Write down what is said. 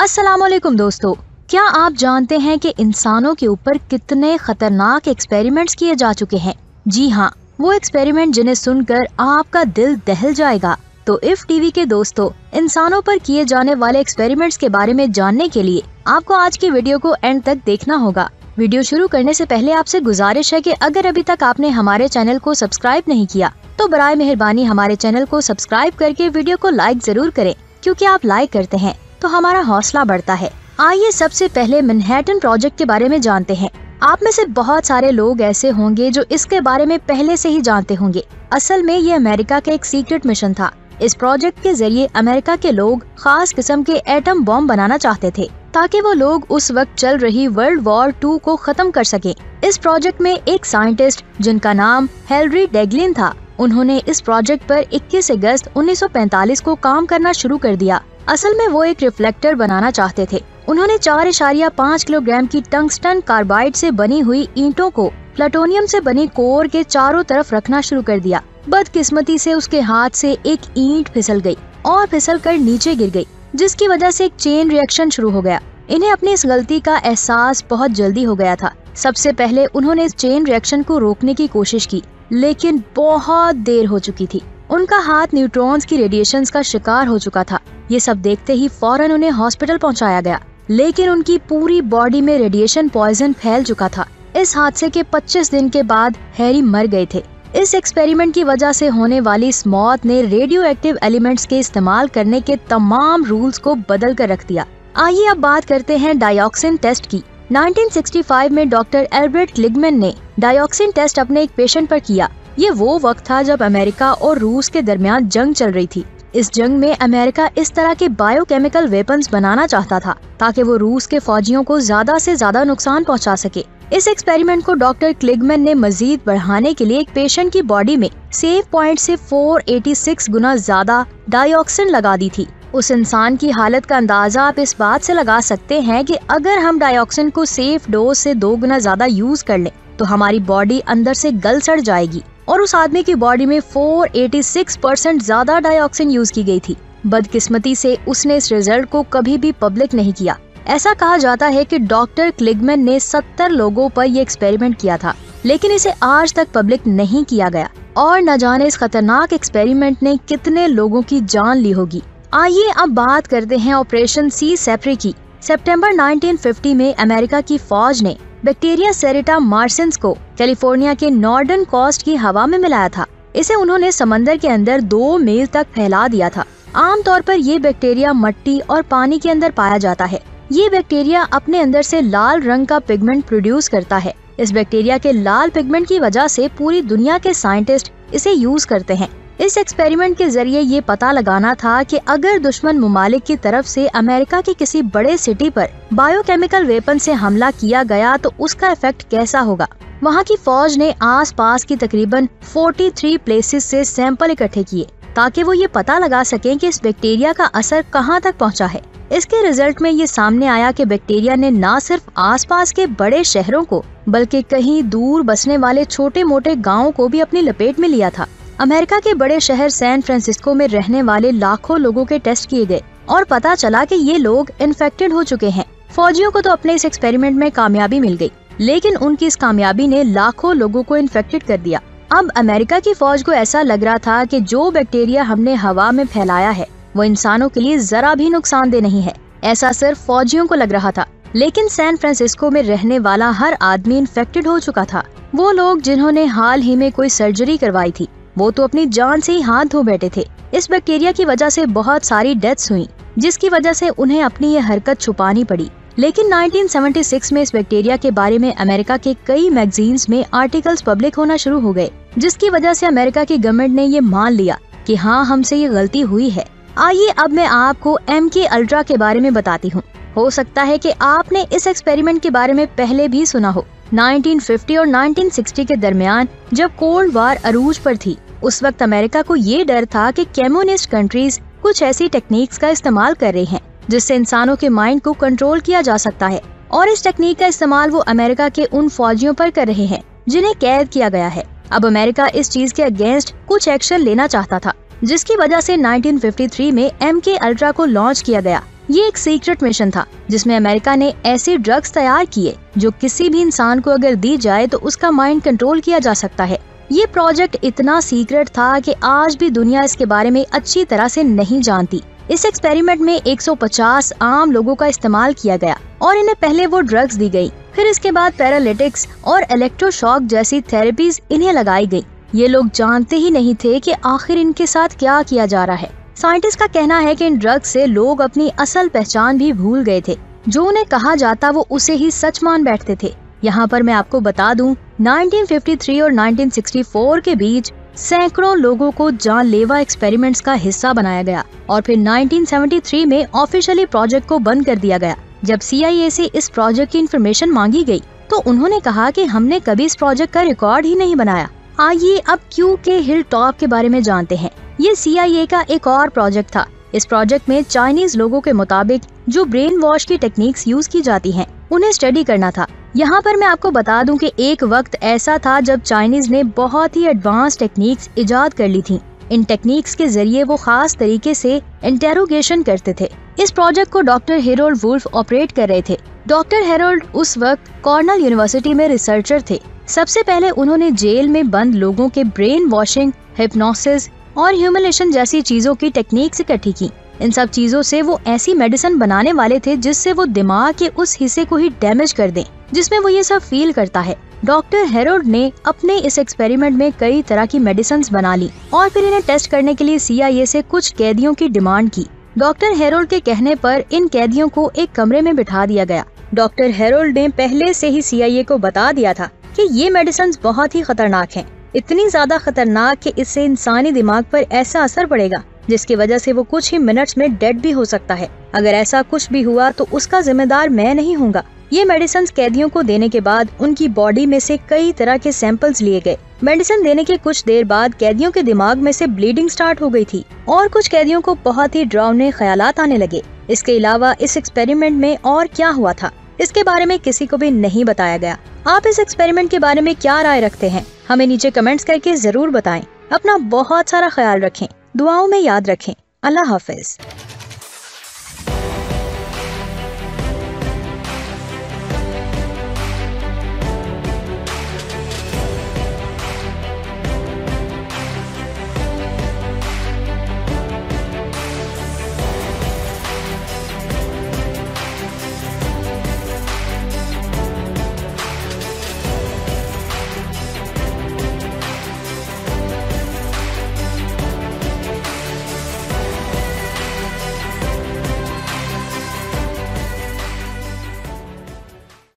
अस्सलामुअलैकुम दोस्तों, क्या आप जानते हैं कि इंसानों के ऊपर कितने खतरनाक एक्सपेरिमेंट्स किए जा चुके हैं। जी हाँ, वो एक्सपेरिमेंट जिन्हें सुनकर आपका दिल दहल जाएगा। तो इफ टीवी के दोस्तों, इंसानों पर किए जाने वाले एक्सपेरिमेंट्स के बारे में जानने के लिए आपको आज की वीडियो को एंड तक देखना होगा। वीडियो शुरू करने से पहले आपसे गुजारिश है कि अगर अभी तक आपने हमारे चैनल को सब्सक्राइब नहीं किया तो बराए मेहरबानी हमारे चैनल को सब्सक्राइब करके वीडियो को लाइक जरूर करें, क्योंकि आप लाइक करते हैं तो हमारा हौसला बढ़ता है। आइए सबसे पहले मैनहट्टन प्रोजेक्ट के बारे में जानते हैं। आप में से बहुत सारे लोग ऐसे होंगे जो इसके बारे में पहले से ही जानते होंगे। असल में ये अमेरिका का एक सीक्रेट मिशन था। इस प्रोजेक्ट के जरिए अमेरिका के लोग खास किस्म के एटम बॉम्ब बनाना चाहते थे ताकि वो लोग उस वक्त चल रही वर्ल्ड वॉर 2 को खत्म कर सके। इस प्रोजेक्ट में एक साइंटिस्ट जिनका नाम हेनरी डेगलिन था, उन्होंने इस प्रोजेक्ट पर 21 अगस्त 1945 को काम करना शुरू कर दिया। असल में वो एक रिफ्लेक्टर बनाना चाहते थे। उन्होंने 4.5 किलोग्राम की टंगस्टन कार्बाइड से बनी हुई ईंटों को प्लूटोनियम से बनी कोर के चारों तरफ रखना शुरू कर दिया। बदकिस्मती से उसके हाथ से एक ईंट फिसल गई और फिसल कर नीचे गिर गई, जिसकी वजह से एक चेन रिएक्शन शुरू हो गया। इन्हें अपनी इस गलती का एहसास बहुत जल्दी हो गया था। सबसे पहले उन्होंने इस चेन रिएक्शन को रोकने की कोशिश की, लेकिन बहुत देर हो चुकी थी। उनका हाथ न्यूट्रॉन्स की रेडिएशंस का शिकार हो चुका था। ये सब देखते ही फौरन उन्हें हॉस्पिटल पहुंचाया गया, लेकिन उनकी पूरी बॉडी में रेडिएशन पॉइजन फैल चुका था। इस हादसे के 25 दिन के बाद हैरी मर गए थे। इस एक्सपेरिमेंट की वजह से होने वाली इस मौत ने रेडियो एक्टिव एलिमेंट्स के इस्तेमाल करने के तमाम रूल्स को बदल कर रख दिया। आइए अब बात करते हैं डायोक्सिन टेस्ट की। 1965 में डॉक्टर एल्बर्ट क्लिगमैन ने डायोक्सिन टेस्ट अपने एक पेशेंट पर किया। ये वो वक्त था जब अमेरिका और रूस के दरमियान जंग चल रही थी। इस जंग में अमेरिका इस तरह के बायोकेमिकल वेपन्स बनाना चाहता था ताकि वो रूस के फौजियों को ज्यादा से ज्यादा नुकसान पहुंचा सके। इस एक्सपेरिमेंट को डॉक्टर क्लिगमैन ने मजीद बढ़ाने के लिए एक पेशेंट की बॉडी में सेव पॉइंट से 486 गुना ज्यादा डायोक्सिन लगा दी थी। उस इंसान की हालत का अंदाजा आप इस बात से लगा सकते हैं कि अगर हम डायोक्सिन को सेफ डोज से 2 गुना ज्यादा यूज कर लें तो हमारी बॉडी अंदर से गल सड़ जाएगी। और उस आदमी की बॉडी में 486% ज्यादा डायोक्सिन यूज की गई थी। बदकिस्मती से उसने इस रिजल्ट को कभी भी पब्लिक नहीं किया। ऐसा कहा जाता है कि डॉक्टर क्लिगमैन ने 70 लोगों पर ये एक्सपेरिमेंट किया था, लेकिन इसे आज तक पब्लिक नहीं किया गया। और न जाने इस खतरनाक एक्सपेरिमेंट ने कितने लोगों की जान ली होगी। आइए अब बात करते हैं ऑपरेशन सी सेप्री की। सितंबर 1950 में अमेरिका की फौज ने बैक्टीरिया सेरेटा मार्सेंस को कैलिफोर्निया के नॉर्दर्न कोस्ट की हवा में मिलाया था। इसे उन्होंने समंदर के अंदर 2 मील तक फैला दिया था। आमतौर पर ये बैक्टीरिया मिट्टी और पानी के अंदर पाया जाता है। ये बैक्टीरिया अपने अंदर से लाल रंग का पिगमेंट प्रोड्यूस करता है। इस बैक्टीरिया के लाल पिगमेंट की वजह से पूरी दुनिया के साइंटिस्ट इसे यूज करते हैं। इस एक्सपेरिमेंट के जरिए ये पता लगाना था कि अगर दुश्मन मुमालिक की तरफ से अमेरिका की किसी बड़े सिटी पर बायोकेमिकल वेपन से हमला किया गया तो उसका इफेक्ट कैसा होगा। वहाँ की फौज ने आसपास की तकरीबन 43 प्लेसेस से सैंपल इकट्ठे किए ताकि वो ये पता लगा सकें कि इस बैक्टीरिया का असर कहाँ तक पहुँचा है। इसके रिजल्ट में ये सामने आया कि बैक्टीरिया ने न सिर्फ आसपास के बड़े शहरों को बल्कि कहीं दूर बसने वाले छोटे मोटे गाँवों को भी अपनी लपेट में लिया था। अमेरिका के बड़े शहर सैन फ्रांसिस्को में रहने वाले लाखों लोगों के टेस्ट किए गए और पता चला कि ये लोग इन्फेक्टेड हो चुके हैं। फौजियों को तो अपने इस एक्सपेरिमेंट में कामयाबी मिल गई, लेकिन उनकी इस कामयाबी ने लाखों लोगों को इन्फेक्टेड कर दिया। अब अमेरिका की फौज को ऐसा लग रहा था कि जो बैक्टीरिया हमने हवा में फैलाया है वो इंसानों के लिए जरा भी नुकसानदेह नहीं है। ऐसा सिर्फ फौजियों को लग रहा था, लेकिन सैन फ्रांसिस्को में रहने वाला हर आदमी इन्फेक्टेड हो चुका था। वो लोग जिन्होंने हाल ही में कोई सर्जरी करवाई थी वो तो अपनी जान से ही हाथ धो बैठे थे। इस बैक्टीरिया की वजह से बहुत सारी डेथ्स हुई, जिसकी वजह से उन्हें अपनी ये हरकत छुपानी पड़ी। लेकिन 1976 में इस बैक्टीरिया के बारे में अमेरिका के कई मैगजीन्स में आर्टिकल्स पब्लिक होना शुरू हो गए, जिसकी वजह से अमेरिका की गवर्नमेंट ने ये मान लिया कि हाँ, हमसे ये गलती हुई है। आइए अब मैं आपको MK अल्ट्रा के बारे में बताती हूँ। हो सकता है कि आपने इस एक्सपेरिमेंट के बारे में पहले भी सुना हो। 1950 और 1960 के दरमियान जब कोल्ड वार अरूज पर थी, उस वक्त अमेरिका को ये डर था कि कम्युनिस्ट कंट्रीज कुछ ऐसी टेक्निक्स का इस्तेमाल कर रही हैं जिससे इंसानों के माइंड को कंट्रोल किया जा सकता है। और इस टेक्निक का इस्तेमाल वो अमेरिका के उन फौजियों पर कर रहे हैं जिन्हें कैद किया गया है। अब अमेरिका इस चीज के अगेंस्ट कुछ एक्शन लेना चाहता था, जिसकी वजह से 1953 में MK अल्ट्रा को लॉन्च किया गया। ये एक सीक्रेट मिशन था जिसमें अमेरिका ने ऐसे ड्रग्स तैयार किए जो किसी भी इंसान को अगर दी जाए तो उसका माइंड कंट्रोल किया जा सकता है। ये प्रोजेक्ट इतना सीक्रेट था कि आज भी दुनिया इसके बारे में अच्छी तरह से नहीं जानती। इस एक्सपेरिमेंट में 150 आम लोगों का इस्तेमाल किया गया और इन्हें पहले वो ड्रग्स दी गई, फिर इसके बाद पैरालिटिक्स और इलेक्ट्रोशॉक जैसी थेरेपीज इन्हें लगाई गई। ये लोग जानते ही नहीं थे कि आखिर इनके साथ क्या किया जा रहा है। साइंटिस्ट का कहना है कि इन ड्रग्स से लोग अपनी असल पहचान भी भूल गए थे। जो उन्हें कहा जाता वो उसे ही सच मान बैठते थे। यहाँ पर मैं आपको बता दूं, 1953 और 1964 के बीच सैकड़ों लोगों को जानलेवा एक्सपेरिमेंट्स का हिस्सा बनाया गया और फिर 1973 में ऑफिशियली प्रोजेक्ट को बंद कर दिया गया। जब CIA से इस प्रोजेक्ट की इन्फॉर्मेशन मांगी गई तो उन्होंने कहा कि हमने कभी इस प्रोजेक्ट का रिकॉर्ड ही नहीं बनाया। आइए अब क्यू के हिल टॉप के बारे में जानते हैं। ये CIA का एक और प्रोजेक्ट था। इस प्रोजेक्ट में चाइनीज लोगों के मुताबिक जो ब्रेन वॉश की टेक्निक्स यूज की जाती हैं, उन्हें स्टडी करना था। यहाँ पर मैं आपको बता दूं कि एक वक्त ऐसा था जब चाइनीज ने बहुत ही एडवांस टेक्निक्स इजाद कर ली थी। इन टेक्निक्स के जरिए वो खास तरीके से इंटेरोगेशन करते थे। इस प्रोजेक्ट को डॉक्टर हेरोल्ड वुल्फ ऑपरेट कर रहे थे। डॉक्टर हेरोल्ड उस वक्त कॉर्नेल यूनिवर्सिटी में रिसर्चर थे। सबसे पहले उन्होंने जेल में बंद लोगों के ब्रेन वॉशिंग, हिप्नोसिस और ह्यूमिलेशन जैसी चीजों की टेक्निक्स इकट्ठी की। इन सब चीजों से वो ऐसी मेडिसिन बनाने वाले थे जिससे वो दिमाग के उस हिस्से को ही डैमेज कर दें जिसमें वो ये सब फील करता है। डॉक्टर हेरोल्ड ने अपने इस एक्सपेरिमेंट में कई तरह की मेडिसिन बना ली और फिर इन्हें टेस्ट करने के लिए CIA से कुछ कैदियों की डिमांड की। डॉक्टर हेरोल्ड के कहने पर इन कैदियों को एक कमरे में बिठा दिया गया। डॉक्टर हेरोल्ड ने पहले से ही CIA को बता दिया था कि ये मेडिसिन बहुत ही खतरनाक हैं, इतनी ज्यादा खतरनाक कि इससे इंसानी दिमाग पर ऐसा असर पड़ेगा जिसकी वजह से वो कुछ ही मिनट्स में डेड भी हो सकता है। अगर ऐसा कुछ भी हुआ तो उसका जिम्मेदार मैं नहीं हूँगा। ये मेडिसिन कैदियों को देने के बाद उनकी बॉडी में से कई तरह के सैंपल्स लिए गए। मेडिसिन देने के कुछ देर बाद कैदियों के दिमाग में से ब्लीडिंग स्टार्ट हो गई थी और कुछ कैदियों को बहुत ही डरावने ख्यालात आने लगे। इसके अलावा इस एक्सपेरिमेंट में और क्या हुआ था इसके बारे में किसी को भी नहीं बताया गया। आप इस एक्सपेरिमेंट के बारे में क्या राय रखते हैं, हमें नीचे कमेंट्स करके जरूर बताएं। अपना बहुत सारा ख्याल रखें, दुआओं में याद रखें। अल्लाह हाफिज।